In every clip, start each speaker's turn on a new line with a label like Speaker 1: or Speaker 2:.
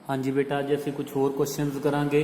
Speaker 1: हाँ जी बेटा, आज ਅਸੀਂ कुछ ਹੋਰ क्वेश्चंस करांगे।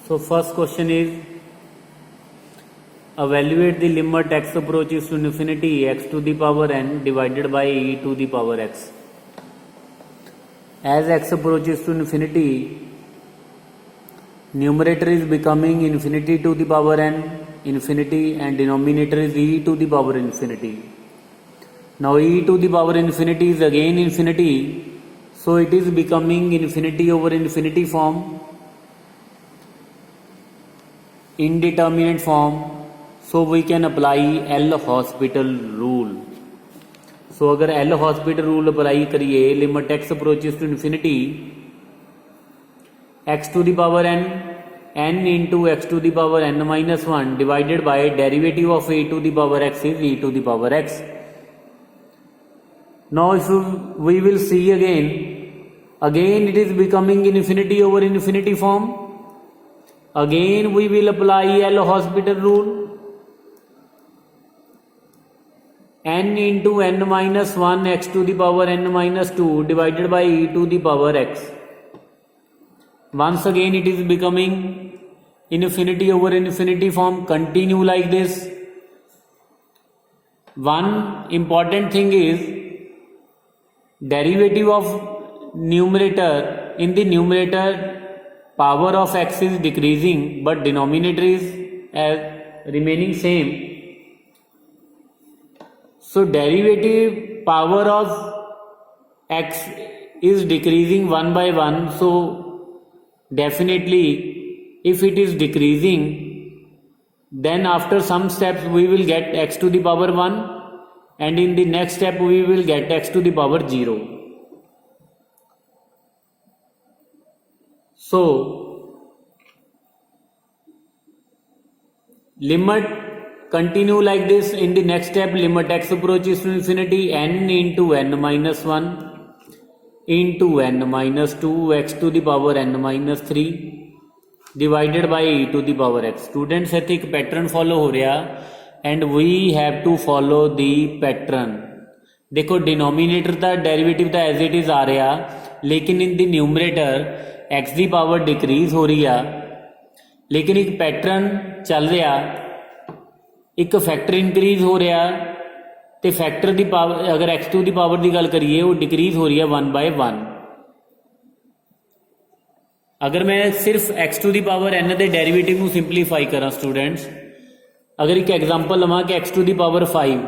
Speaker 1: So first question is, evaluate the limit x approaches to infinity x to the power n divided by e to the power x. As x approaches to infinity, numerator is becoming infinity to the power n infinity and denominator is e to the power infinity. Now e to the power infinity is again infinity, so it is becoming infinity over infinity form, indeterminate form. So we can apply L'Hospital rule. So अगर L'Hospital rule apply करिए, limit x approaches to infinity, x to the power n into x to the power n minus 1 divided by derivative of e to the power x is e to the power x. Now if we will see again it is becoming infinity over infinity form. Again we will apply L'Hospital rule. N into n minus 1 x to the power n minus 2 divided by e to the power x. Once again it is becoming infinity over infinity form. Continue like this. One important thing is, derivative of numerator, in the numerator power of x is decreasing but denominator is remaining same. So derivative power of x is decreasing one by one, so definitely if it is decreasing, then after some steps we will get x to the power 1, and in the next step we will get x to the power 0. So limit continue like this. In the next step, limit x approaches to infinity, n into n minus 1 into n minus 2 x to the power n minus 3 divided by e to the power x. Students, ਇੱਥੇ ਇੱਕ pattern follow हो रहा and we have to follow the pattern. देखो denominator का derivative तो as it is आ रहा, लेकिन in the numerator x की पावर डिक्रीज हो रही है, लेकिन एक पैटर्न चल रहा, एक फैक्टर इंक्रीज हो रहा, तो फैक्टर की पावर अगर एक्स टू की पावर की गल करिए वो डिक्रीज हो रही है 1 by 1. अगर मैं सिर्फ एक्स टू की पावर एन के डेरीवेटिव को सिंपलीफाई करा स्टूडेंट्स, अगर एक एग्जाम्पल लवां कि एक्स टू की पावर 5,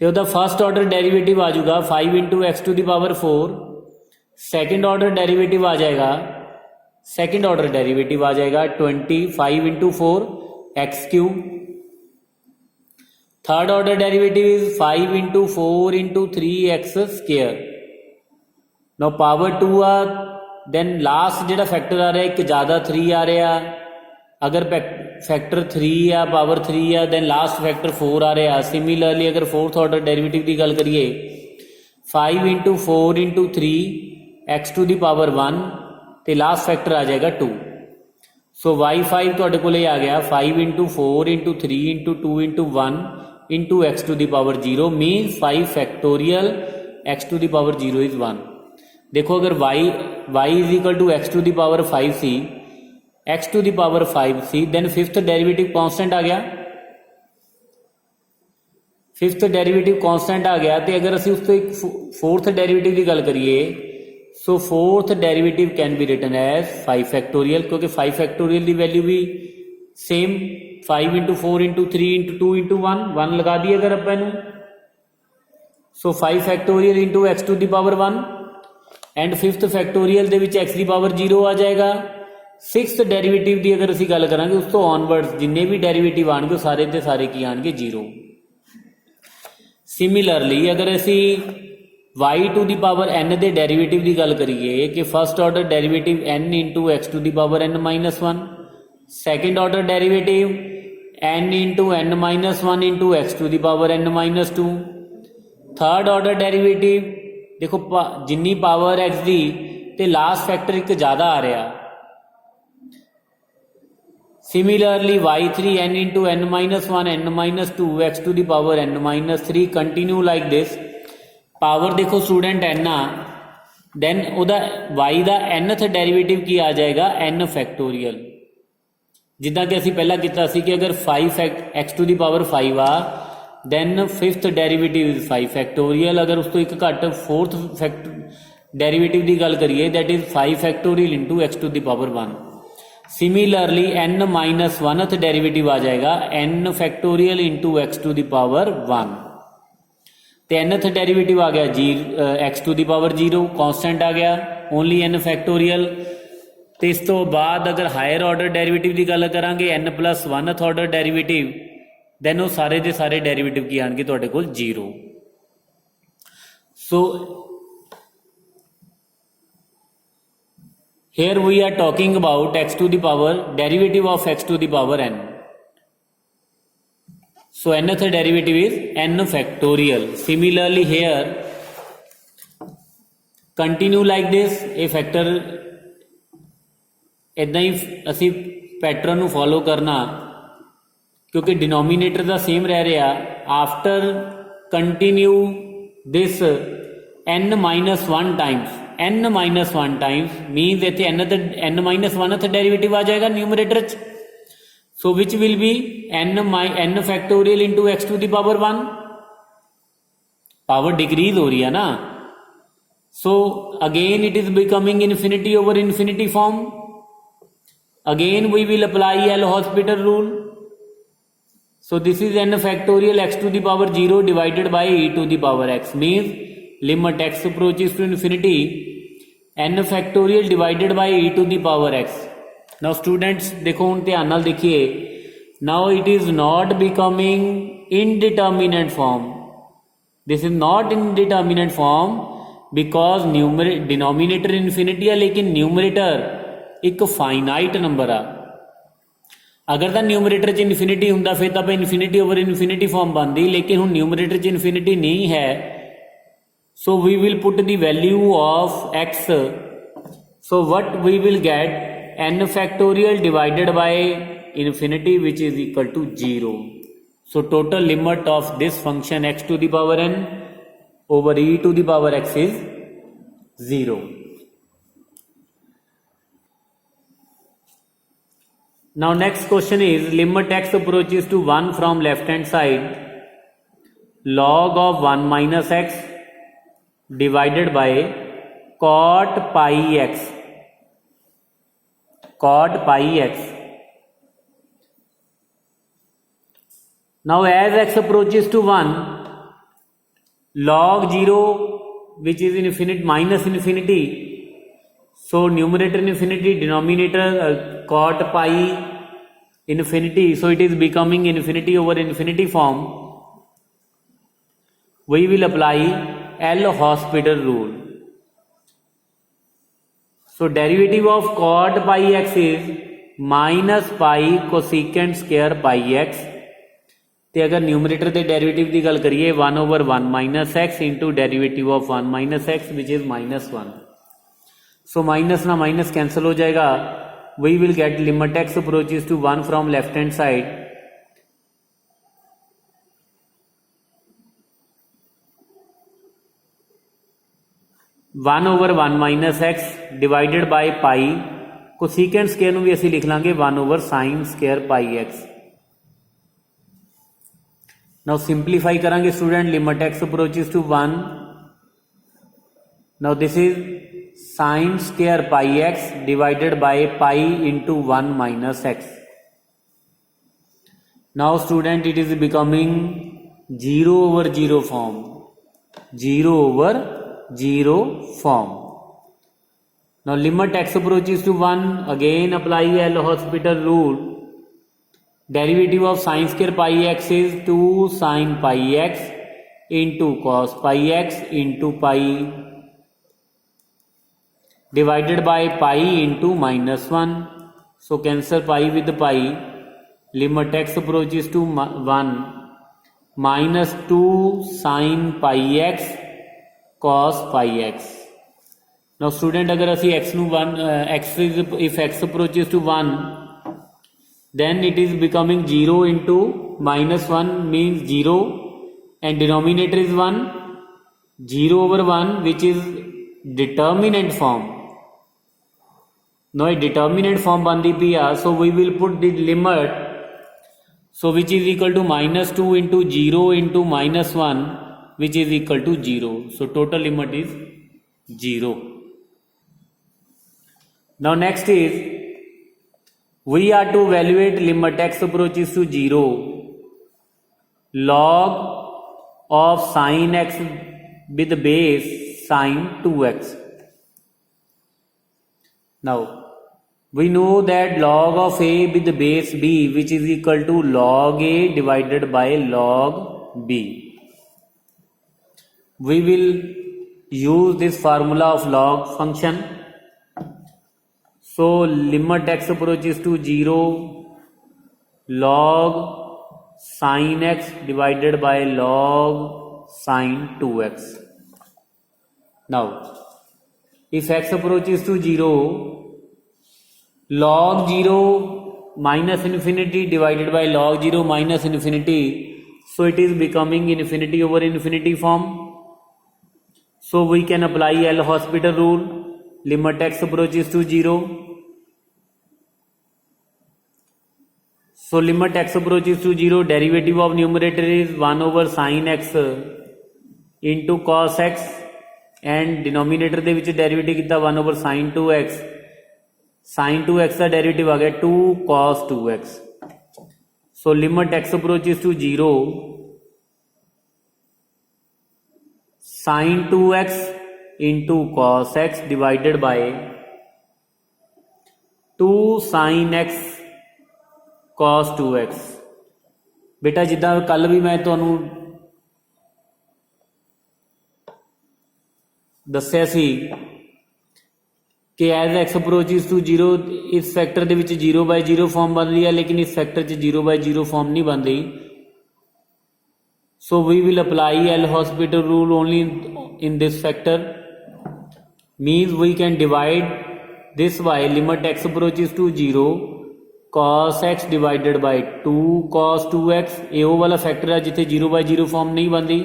Speaker 1: तो वह फर्स्ट ऑर्डर डेरीवेटिव आ जाएगा 5 इंटू एक्स टू की पावर 4. सेकेंड ऑर्डर डेरीवेटिव आ जाएगा, सेकेंड ऑर्डर डेरीवेटिव आ जाएगा 25 into 4 x cube. Third order derivative is 5 into 4 into 3 x square. No power 2 आ, दैन लास्ट जो फैक्टर आ रहा है एक ज़्यादा 3 आ रहा, अगर फैक्टर 3 या पावर 3 या दैन लास्ट फैक्टर 4 आ रहा. सिमिलरली अगर फोर्थ ऑर्डर डेरिवेटिव की गल करिए 5 into 4 into 3 x to the power 1, तो लास्ट फैक्टर आ जाएगा 2. सो y5 तुहाडे कोले आ गया 5 into 4 into 3 into 2 into 1 into x to the power 0 means 5 factorial x to the power 0 is 1. देखो अगर y is equal to x to the power 5c, x to the power 5c, then fifth derivative constant आ गया, fifth derivative constant आ गया, तो अगर असी उस तो एक फोर्थ डेरिवेटिव की गल करिए, so fourth derivative can be written as 5 factorial, क्योंकि 5 फैक्टोरियल की वैल्यू भी same 5 into 4 into 3 into 2 into 1 लगा दी अगर अपन, so 5 factorial into x to the power 1, and fifth factorial the which x the power 0 आ जाएगा. सिक्स्थ डेरीवेटिव की अगर असी गल करांगे उस तो ऑनवर्ड्स जिन्ने भी डेरीवेटिव आएंगे सारे के सारे की आएंगे 0. सिमिलरली अगर असी y to the power n के डेरीवेटिव की गल करिए कि first order derivative n into x to the power n minus 1, second order derivative n into n minus 1 into x to the power n minus 2, third order derivative देखो जिन्नी power x की, तो last factor एक ज़्यादा आ रहा, Similarly, y3 n into n minus 1 n minus 2 x to the power n minus 3 continue like this. Power देखो student n आ, then ਉਹਦਾ y ਦਾ nth derivative ਕੀ ਆ ਜਾਏਗਾ n ਫੈਕਟੋਰੀਅਲ। ਜਿੱਦਾਂ ਕਿ ਅਸੀਂ ਪਹਿਲਾਂ ਕੀਤਾ ਸੀ ਕਿ ਅਗਰ 5 x to the power 5 ਆ then fifth derivative is 5 factorial। अगर उस तो एक घट फोर्थ डेरिवेटिव की गल करिए that is 5 factorial into x to the power 1। Similarly n minus 1th derivative आ जाएगा n factorial into x to the power 1। तो nth डेरिवेटिव आ गया जी x to the power 0 constant आ गया ओनली n factorial। तो इस तो बाद अगर हायर ऑर्डर डेरिवेटिव की गल करांगे n plus 1th order derivative then वो सारे दे सारे डेरिवेटिव की आएंगे तुहाडे कोल 0। सो here we are talking about x to the power derivative of x to the power n। so nth derivative is n factorial। similarly here continue like this। ये factor इदां ही असी pattern नूं फॉलो करना क्योंकि denominator का same रह रहा। After continue this n minus 1 times n minus 1 times means इतने n माइनस 1th डेरिवेटिव आ जाएगा न्यूमरेटर च। So which will be n factorial into x to the power 1। Power decrease हो रही है ना। So again it is becoming infinity over infinity form. Again we will apply L Hospital rule. So this is n factorial x to the power 0 divided by e to the power x means limit x approaches to infinity n factorial divided by e to the power x। Now students देखो हुण ध्यान नाल देखिए now it is not becoming indeterminate form। This is not indeterminate form because denominator infinity है लेकिन numerator एक finite number आ। अगर तो न्यूमरेटर च इन्फिनिटी होंदा फिर तो इन्फिनिटी ओवर इन्फिनिटी फॉर्म बनती लेकिन हुण न्यूमरेटर च इन्फिनिटी नहीं है। So we will put the value of x. So what we will get n factorial divided by infinity which is equal to 0। So total limit of this function x to the power n over e to the power x is 0। Now next question is limit x approaches to 1 from left hand side log of 1 minus x divided by cot pi x। cot pi x। Now as x approaches to 1 log 0 which is infinite minus infinity। so numerator infinity denominator cot pi infinity। so it is becoming infinity over infinity form। we will apply L hospital rule। so derivative of cot pi x is minus pi cosecant square pi x। तो अगर numerator के derivative की गल करिए 1 over 1 minus x into derivative of 1 minus x which is minus 1। So minus ना minus cancel हो जाएगा। We will get limit x approaches to 1 from left hand side one over 1 minus x divided by pi cosecant square भी असी लिख लांगे 1 ओवर sine square pi x. Now simplify करांगे student limit x approaches to 1। Now this is sine square pi x divided by pi into 1 minus x. Now student it is becoming 0 over 0 form, 0 over 0 form। Now limit x approaches to 1, again apply L Hospital rule। Derivative of sin square pi x is 2 sin pi x into cos pi x into pi divided by pi into minus 1। So cancel pi with pi। Limit x approaches to 1 minus 2 sin pi x cos pi x। Now student अगर असी x नु 1 x is if x approaches to 1 then it is becoming 0 into minus 1 means 0 and denominator is 1, 0 over 1 which is determinant form. Now a determinant form bandi piya, so we will put the limit, so which is equal to minus 2 into 0 into minus 1 which is equal to 0. So total limit is 0. Now next is we are to evaluate limit x approaches to 0 log of sin x with base sin 2x. Now we know that log of a with base b which is equal to log a divided by log b. We will use this formula of log function. So limit x approaches to 0 log sin x divided by log sin 2x. Now if x approaches to 0, log 0 minus infinity divided by log 0 minus infinity, so it is becoming infinity over infinity form. So we can apply L'Hospital rule, limit x approaches to 0. So limit x approaches to 0, derivative of numerator is 1 over sin x into cos x and denominator ਦੇ ਵਿੱਚ derivative ਕੀਤਾ 1 over sin 2x. sin 2x का derivative आ गया 2 cos 2x. So limit x approaches to 0 sin 2x into cos x divided by 2 sin x cos 2x. बेटा जिदा कल भी मैं तुहानू दस्सिया सी कि एज एक्स अप्रोचिज टू 0 इस फैक्टर ਦੇ ਵਿੱਚ 0/0 फॉर्म बन रही है, लेकिन इस फैक्टर 'ਚ 0/0 फॉर्म नहीं बन रही. So we will apply L'Hospital rule only in this factor. Means we can divide this by limit x approaches to 0 cos x divided by 2 cos 2x. ਇਹ ਉਹ ਵਾਲਾ फैक्टर है जिथे 0/0 फॉर्म नहीं बनती.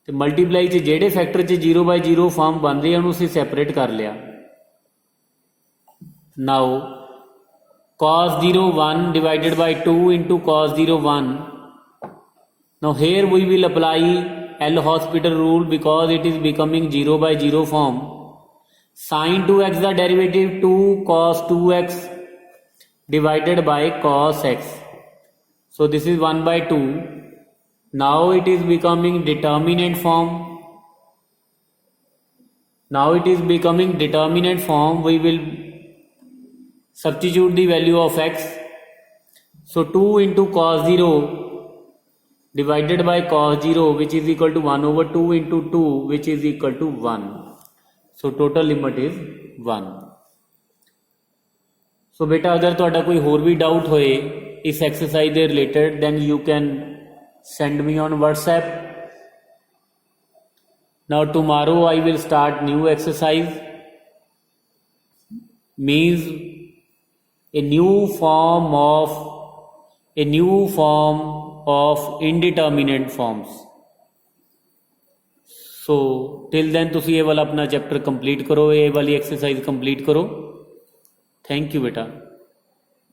Speaker 1: तो मल्टीप्लाई 'ਚ ਜਿਹੜੇ फैक्टर 'ਚ 0/0 फॉर्म बनते हैं उन्होंने ਅਸੀਂ सैपरेट कर लिया. Now cos 0 1 divided by 2 into cos 0 1. Now here we will apply L'Hospital rule because it is becoming 0/0 form. Sin 2x the derivative 2 cos 2x divided by cos x. So this is 1/2. Now it is becoming determinant form. Now it is becoming determinant form. We will substitute the value of x. So 2 into cos 0 divided by cos 0 which is equal to 1 over 2 into 2 which is equal to 1. So total limit is 1. So बेटा अगर तुहाडा कोई होर भी doubt होए इस exercise they related then you can send me on WhatsApp. Now tomorrow I will start new exercise. Means a new form of indeterminate forms. So till then तुसी ये वाला अपना चैप्टर कंप्लीट करो, ये वाली एक्सरसाइज कंप्लीट करो. Thank you बेटा.